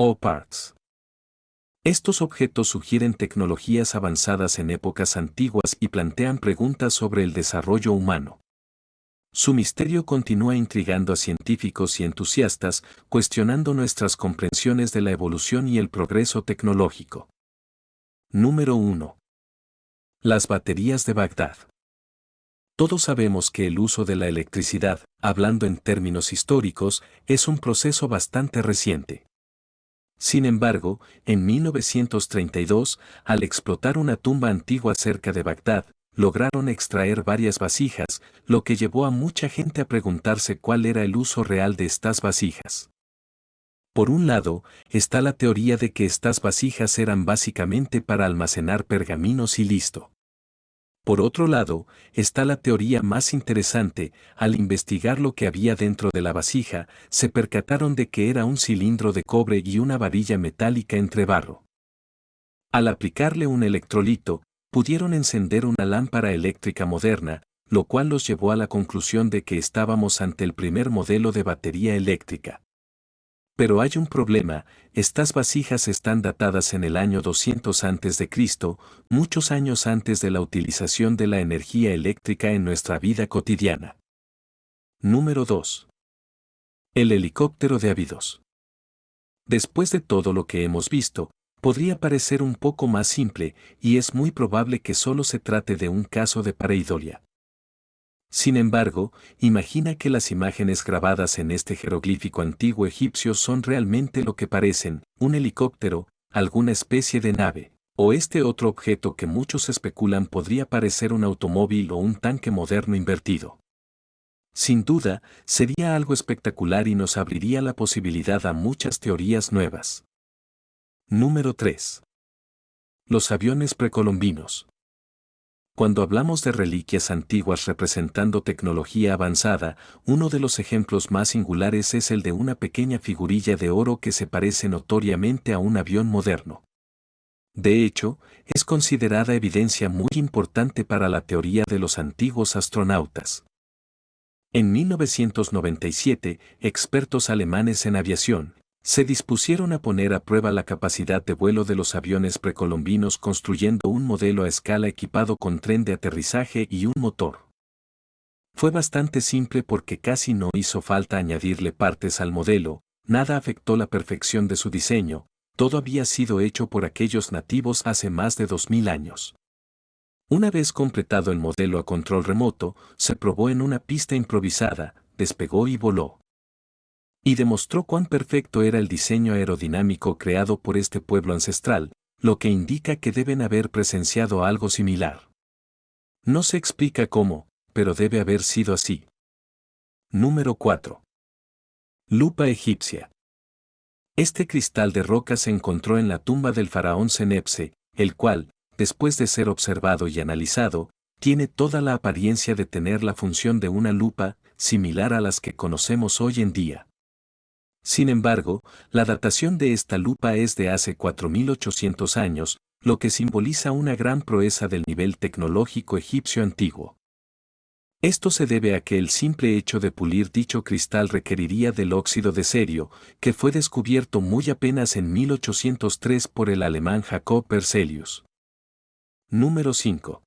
o parts. Estos objetos sugieren tecnologías avanzadas en épocas antiguas y plantean preguntas sobre el desarrollo humano. Su misterio continúa intrigando a científicos y entusiastas, cuestionando nuestras comprensiones de la evolución y el progreso tecnológico. Número 1. Las baterías de Bagdad. Todos sabemos que el uso de la electricidad, hablando en términos históricos, es un proceso bastante reciente. Sin embargo, en 1932, al explotar una tumba antigua cerca de Bagdad, lograron extraer varias vasijas, lo que llevó a mucha gente a preguntarse cuál era el uso real de estas vasijas. Por un lado, está la teoría de que estas vasijas eran básicamente para almacenar pergaminos y listo. Por otro lado, está la teoría más interesante: al investigar lo que había dentro de la vasija, se percataron de que era un cilindro de cobre y una varilla metálica entre barro. Al aplicarle un electrolito, pudieron encender una lámpara eléctrica moderna, lo cual los llevó a la conclusión de que estábamos ante el primer modelo de batería eléctrica. Pero hay un problema: estas vasijas están datadas en el año 200 a.C., muchos años antes de la utilización de la energía eléctrica en nuestra vida cotidiana. Número 2. El helicóptero de Abidos. Después de todo lo que hemos visto, podría parecer un poco más simple, y es muy probable que solo se trate de un caso de pareidolia. Sin embargo, imagina que las imágenes grabadas en este jeroglífico antiguo egipcio son realmente lo que parecen: un helicóptero, alguna especie de nave, o este otro objeto que muchos especulan podría parecer un automóvil o un tanque moderno invertido. Sin duda, sería algo espectacular y nos abriría la posibilidad a muchas teorías nuevas. Número 3. Los aviones precolombinos. Cuando hablamos de reliquias antiguas representando tecnología avanzada, uno de los ejemplos más singulares es el de una pequeña figurilla de oro que se parece notoriamente a un avión moderno. De hecho, es considerada evidencia muy importante para la teoría de los antiguos astronautas. En 1997, expertos alemanes en aviación se dispusieron a poner a prueba la capacidad de vuelo de los aviones precolombinos construyendo un modelo a escala equipado con tren de aterrizaje y un motor. Fue bastante simple porque casi no hizo falta añadirle partes al modelo, nada afectó la perfección de su diseño, todo había sido hecho por aquellos nativos hace más de 2000 años. Una vez completado el modelo a control remoto, se probó en una pista improvisada, despegó y voló. Y demostró cuán perfecto era el diseño aerodinámico creado por este pueblo ancestral, lo que indica que deben haber presenciado algo similar. No se explica cómo, pero debe haber sido así. Número 4. Lupa egipcia. Este cristal de roca se encontró en la tumba del faraón Senepse, el cual, después de ser observado y analizado, tiene toda la apariencia de tener la función de una lupa, similar a las que conocemos hoy en día. Sin embargo, la datación de esta lupa es de hace 4800 años, lo que simboliza una gran proeza del nivel tecnológico egipcio antiguo. Esto se debe a que el simple hecho de pulir dicho cristal requeriría del óxido de cerio, que fue descubierto muy apenas en 1803 por el alemán Jacob Berzelius. Número 5.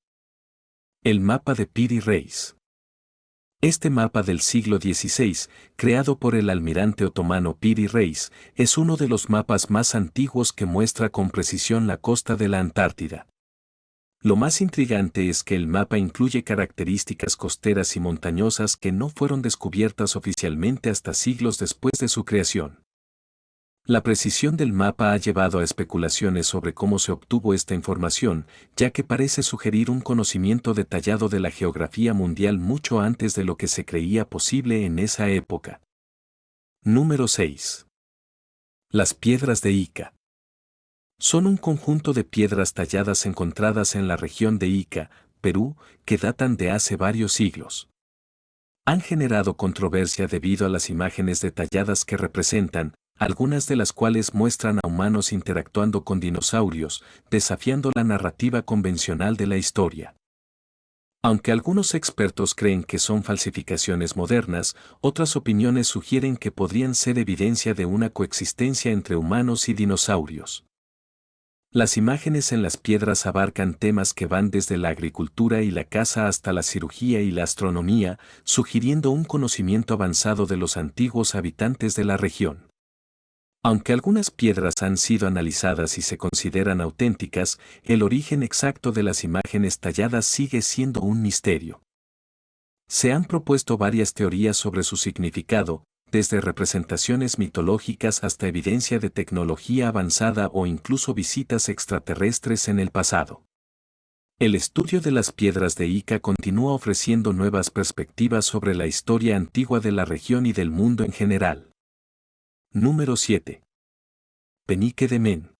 El mapa de Piri Reis. Este mapa del siglo XVI, creado por el almirante otomano Piri Reis, es uno de los mapas más antiguos que muestra con precisión la costa de la Antártida. Lo más intrigante es que el mapa incluye características costeras y montañosas que no fueron descubiertas oficialmente hasta siglos después de su creación. La precisión del mapa ha llevado a especulaciones sobre cómo se obtuvo esta información, ya que parece sugerir un conocimiento detallado de la geografía mundial mucho antes de lo que se creía posible en esa época. Número 6. Las piedras de Ica. Son un conjunto de piedras talladas encontradas en la región de Ica, Perú, que datan de hace varios siglos. Han generado controversia debido a las imágenes detalladas que representan, algunas de las cuales muestran a humanos interactuando con dinosaurios, desafiando la narrativa convencional de la historia. Aunque algunos expertos creen que son falsificaciones modernas, otras opiniones sugieren que podrían ser evidencia de una coexistencia entre humanos y dinosaurios. Las imágenes en las piedras abarcan temas que van desde la agricultura y la caza hasta la cirugía y la astronomía, sugiriendo un conocimiento avanzado de los antiguos habitantes de la región. Aunque algunas piedras han sido analizadas y se consideran auténticas, el origen exacto de las imágenes talladas sigue siendo un misterio. Se han propuesto varias teorías sobre su significado, desde representaciones mitológicas hasta evidencia de tecnología avanzada o incluso visitas extraterrestres en el pasado. El estudio de las piedras de Ica continúa ofreciendo nuevas perspectivas sobre la historia antigua de la región y del mundo en general. Número 7. Penique de Men.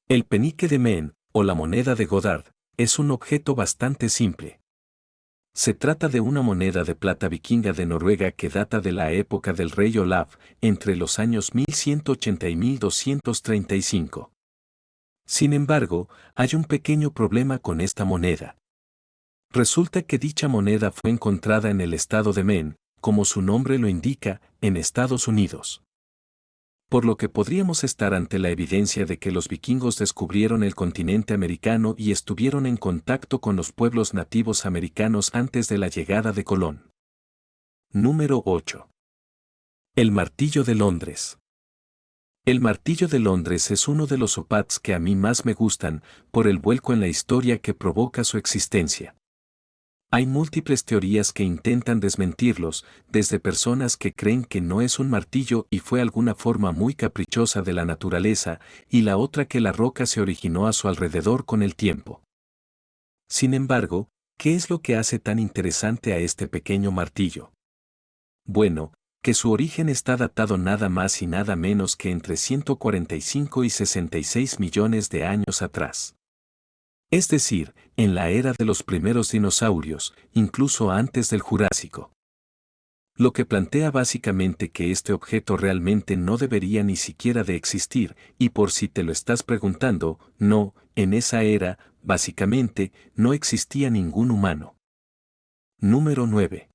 El penique de Men, o la moneda de Godard, es un objeto bastante simple. Se trata de una moneda de plata vikinga de Noruega que data de la época del rey Olaf, entre los años 1180 y 1235. Sin embargo, hay un pequeño problema con esta moneda. Resulta que dicha moneda fue encontrada en el estado de Maine, como su nombre lo indica, en Estados Unidos. Por lo que podríamos estar ante la evidencia de que los vikingos descubrieron el continente americano y estuvieron en contacto con los pueblos nativos americanos antes de la llegada de Colón. Número 8. El martillo de Londres. El martillo de Londres es uno de los opats que a mí más me gustan, por el vuelco en la historia que provoca su existencia. Hay múltiples teorías que intentan desmentirlos, desde personas que creen que no es un martillo y fue alguna forma muy caprichosa de la naturaleza, y la otra que la roca se originó a su alrededor con el tiempo. Sin embargo, ¿qué es lo que hace tan interesante a este pequeño martillo? Bueno, que su origen está datado nada más y nada menos que entre 145 y 66 millones de años atrás. Es decir, en la era de los primeros dinosaurios, incluso antes del Jurásico. Lo que plantea básicamente que este objeto realmente no debería ni siquiera de existir, y por si te lo estás preguntando, no, en esa era, básicamente, no existía ningún humano. Número 9.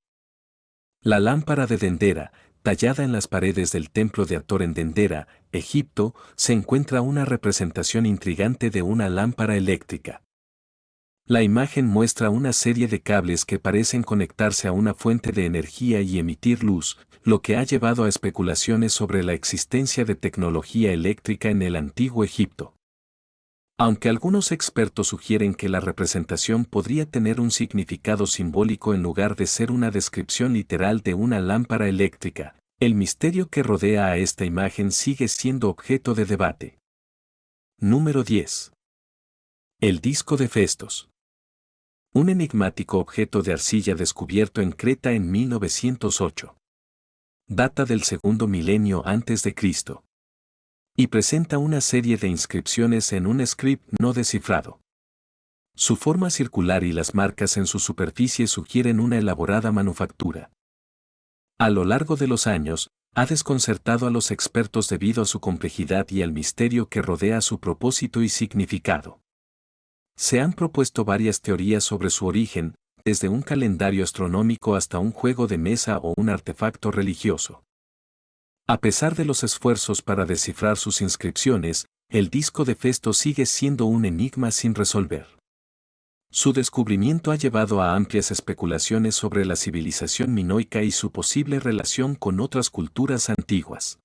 La lámpara de Dendera, tallada en las paredes del templo de Hathor en Dendera, Egipto, se encuentra una representación intrigante de una lámpara eléctrica. La imagen muestra una serie de cables que parecen conectarse a una fuente de energía y emitir luz, lo que ha llevado a especulaciones sobre la existencia de tecnología eléctrica en el antiguo Egipto. Aunque algunos expertos sugieren que la representación podría tener un significado simbólico en lugar de ser una descripción literal de una lámpara eléctrica, el misterio que rodea a esta imagen sigue siendo objeto de debate. Número 10. El disco de Festos. Un enigmático objeto de arcilla descubierto en Creta en 1908. Data del segundo milenio antes de Cristo. Y presenta una serie de inscripciones en un script no descifrado. Su forma circular y las marcas en su superficie sugieren una elaborada manufactura. A lo largo de los años, ha desconcertado a los expertos debido a su complejidad y al misterio que rodea su propósito y significado. Se han propuesto varias teorías sobre su origen, desde un calendario astronómico hasta un juego de mesa o un artefacto religioso. A pesar de los esfuerzos para descifrar sus inscripciones, el disco de Festos sigue siendo un enigma sin resolver. Su descubrimiento ha llevado a amplias especulaciones sobre la civilización minoica y su posible relación con otras culturas antiguas.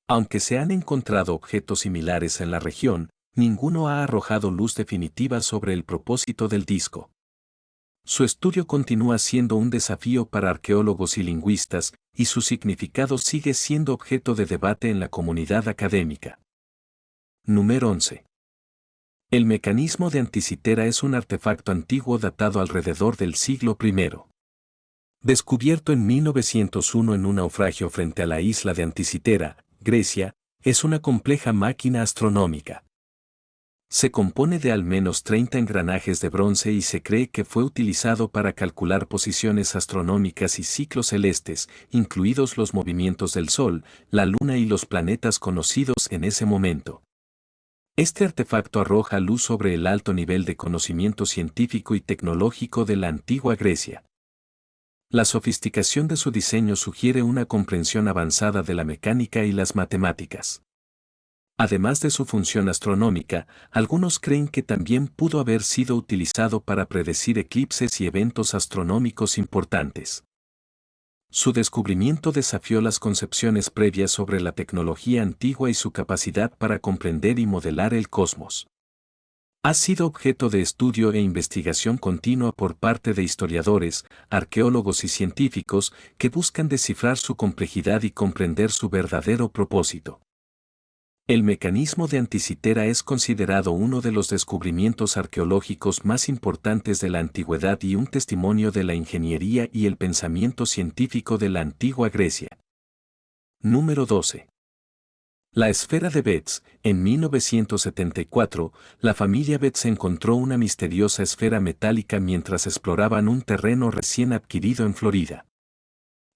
Aunque se han encontrado objetos similares en la región, ninguno ha arrojado luz definitiva sobre el propósito del disco. Su estudio continúa siendo un desafío para arqueólogos y lingüistas, y su significado sigue siendo objeto de debate en la comunidad académica. Número 11. El mecanismo de Anticitera es un artefacto antiguo datado alrededor del siglo I. Descubierto en 1901 en un naufragio frente a la isla de Anticitera, Grecia, es una compleja máquina astronómica. Se compone de al menos 30 engranajes de bronce y se cree que fue utilizado para calcular posiciones astronómicas y ciclos celestes, incluidos los movimientos del Sol, la Luna y los planetas conocidos en ese momento. Este artefacto arroja luz sobre el alto nivel de conocimiento científico y tecnológico de la antigua Grecia. La sofisticación de su diseño sugiere una comprensión avanzada de la mecánica y las matemáticas. Además de su función astronómica, algunos creen que también pudo haber sido utilizado para predecir eclipses y eventos astronómicos importantes. Su descubrimiento desafió las concepciones previas sobre la tecnología antigua y su capacidad para comprender y modelar el cosmos. Ha sido objeto de estudio e investigación continua por parte de historiadores, arqueólogos y científicos que buscan descifrar su complejidad y comprender su verdadero propósito. El mecanismo de Anticitera es considerado uno de los descubrimientos arqueológicos más importantes de la antigüedad y un testimonio de la ingeniería y el pensamiento científico de la antigua Grecia. Número 12. La esfera de Betz. En 1974, la familia Betz encontró una misteriosa esfera metálica mientras exploraban un terreno recién adquirido en Florida.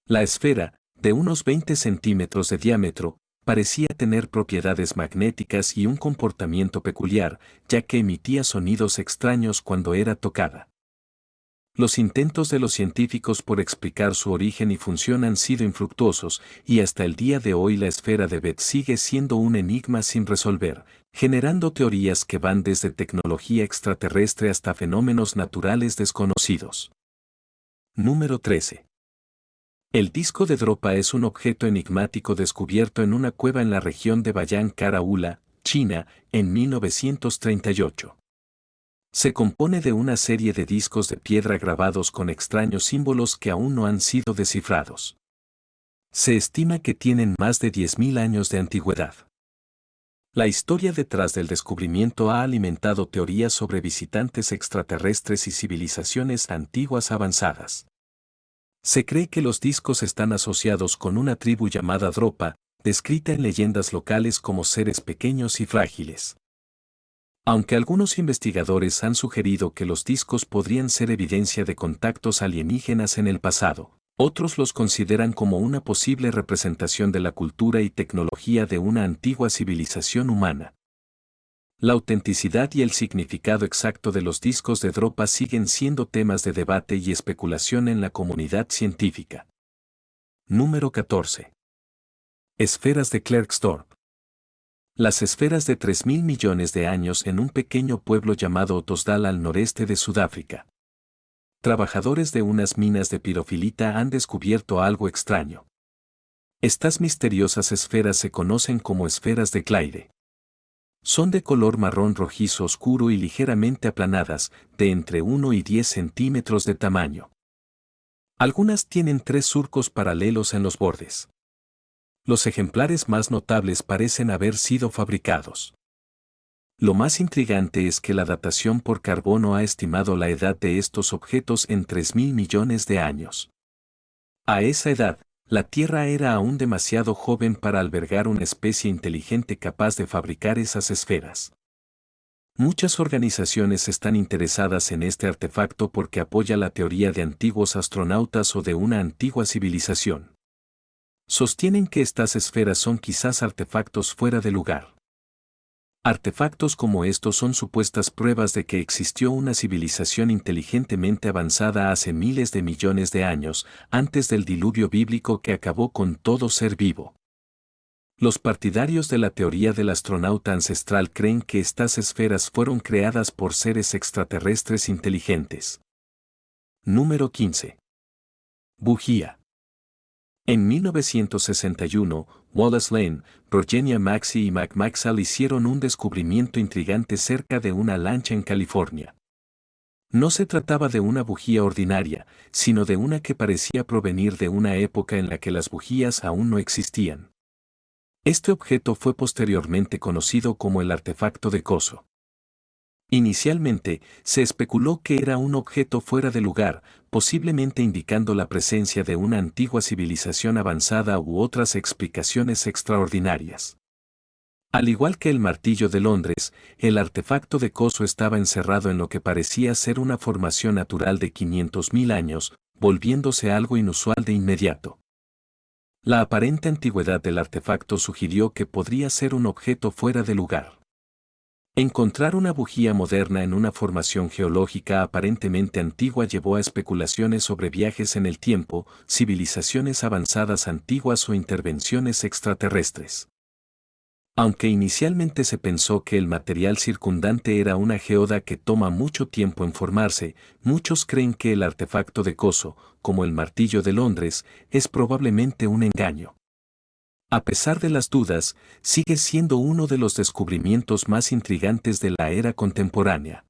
La esfera, de unos 20 centímetros de diámetro, parecía tener propiedades magnéticas y un comportamiento peculiar, ya que emitía sonidos extraños cuando era tocada. Los intentos de los científicos por explicar su origen y función han sido infructuosos, y hasta el día de hoy la esfera de Betz sigue siendo un enigma sin resolver, generando teorías que van desde tecnología extraterrestre hasta fenómenos naturales desconocidos. Número 13. El disco de Dropa es un objeto enigmático descubierto en una cueva en la región de Bayan Karaula, China, en 1938. Se compone de una serie de discos de piedra grabados con extraños símbolos que aún no han sido descifrados. Se estima que tienen más de 10.000 años de antigüedad. La historia detrás del descubrimiento ha alimentado teorías sobre visitantes extraterrestres y civilizaciones antiguas avanzadas. Se cree que los discos están asociados con una tribu llamada Dropa, descrita en leyendas locales como seres pequeños y frágiles. Aunque algunos investigadores han sugerido que los discos podrían ser evidencia de contactos alienígenas en el pasado, otros los consideran como una posible representación de la cultura y tecnología de una antigua civilización humana. La autenticidad y el significado exacto de los discos de Dropa siguen siendo temas de debate y especulación en la comunidad científica. Número 14. Esferas de Klerksdorp. Las esferas de 3.000 millones de años en un pequeño pueblo llamado Ottosdal al noreste de Sudáfrica. Trabajadores de unas minas de pirofilita han descubierto algo extraño. Estas misteriosas esferas se conocen como esferas de Clyde. Son de color marrón rojizo oscuro y ligeramente aplanadas, de entre 1 y 10 centímetros de tamaño. Algunas tienen 3 surcos paralelos en los bordes. Los ejemplares más notables parecen haber sido fabricados. Lo más intrigante es que la datación por carbono ha estimado la edad de estos objetos en 3.000 millones de años. A esa edad, la Tierra era aún demasiado joven para albergar una especie inteligente capaz de fabricar esas esferas. Muchas organizaciones están interesadas en este artefacto porque apoya la teoría de antiguos astronautas o de una antigua civilización. Sostienen que estas esferas son quizás artefactos fuera de lugar. Artefactos como estos son supuestas pruebas de que existió una civilización inteligentemente avanzada hace miles de millones de años, antes del diluvio bíblico que acabó con todo ser vivo. Los partidarios de la teoría del astronauta ancestral creen que estas esferas fueron creadas por seres extraterrestres inteligentes. Número 15. Bujía. En 1961, Wallace Lane, Virginia Maxey y McMaxall hicieron un descubrimiento intrigante cerca de una lancha en California. No se trataba de una bujía ordinaria, sino de una que parecía provenir de una época en la que las bujías aún no existían. Este objeto fue posteriormente conocido como el artefacto de Coso. Inicialmente, se especuló que era un objeto fuera de lugar, posiblemente indicando la presencia de una antigua civilización avanzada u otras explicaciones extraordinarias. Al igual que el martillo de Londres, el artefacto de Coso estaba encerrado en lo que parecía ser una formación natural de 500.000 años, volviéndose algo inusual de inmediato. La aparente antigüedad del artefacto sugirió que podría ser un objeto fuera de lugar. Encontrar una bujía moderna en una formación geológica aparentemente antigua llevó a especulaciones sobre viajes en el tiempo, civilizaciones avanzadas antiguas o intervenciones extraterrestres. Aunque inicialmente se pensó que el material circundante era una geoda que toma mucho tiempo en formarse, muchos creen que el artefacto de Coso, como el martillo de Londres, es probablemente un engaño. A pesar de las dudas, sigue siendo uno de los descubrimientos más intrigantes de la era contemporánea.